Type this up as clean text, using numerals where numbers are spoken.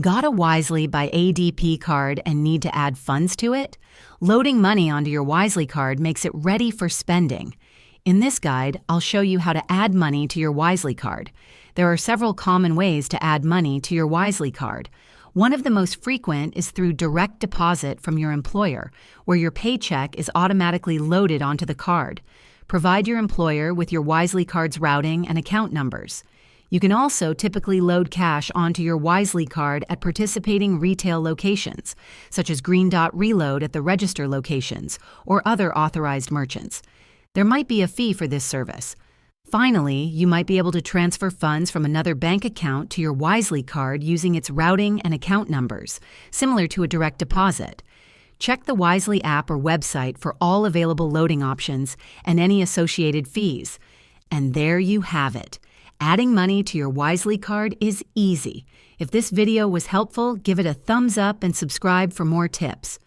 Got a Wisely by ADP card and need to add funds to it? Loading money onto your Wisely card makes it ready for spending. In this guide, I'll show you how to add money to your Wisely card. There are several common ways to add money to your Wisely card. One of the most frequent is through direct deposit from your employer, where your paycheck is automatically loaded onto the card. Provide your employer with your Wisely card's routing and account numbers. You can also typically load cash onto your Wisely card at participating retail locations, such as Green Dot Reload at the register locations or other authorized merchants. There might be a fee for this service. Finally, you might be able to transfer funds from another bank account to your Wisely card using its routing and account numbers, similar to a direct deposit. Check the Wisely app or website for all available loading options and any associated fees. And there you have it. Adding money to your Wisely card is easy. If this video was helpful, give it a thumbs up and subscribe for more tips.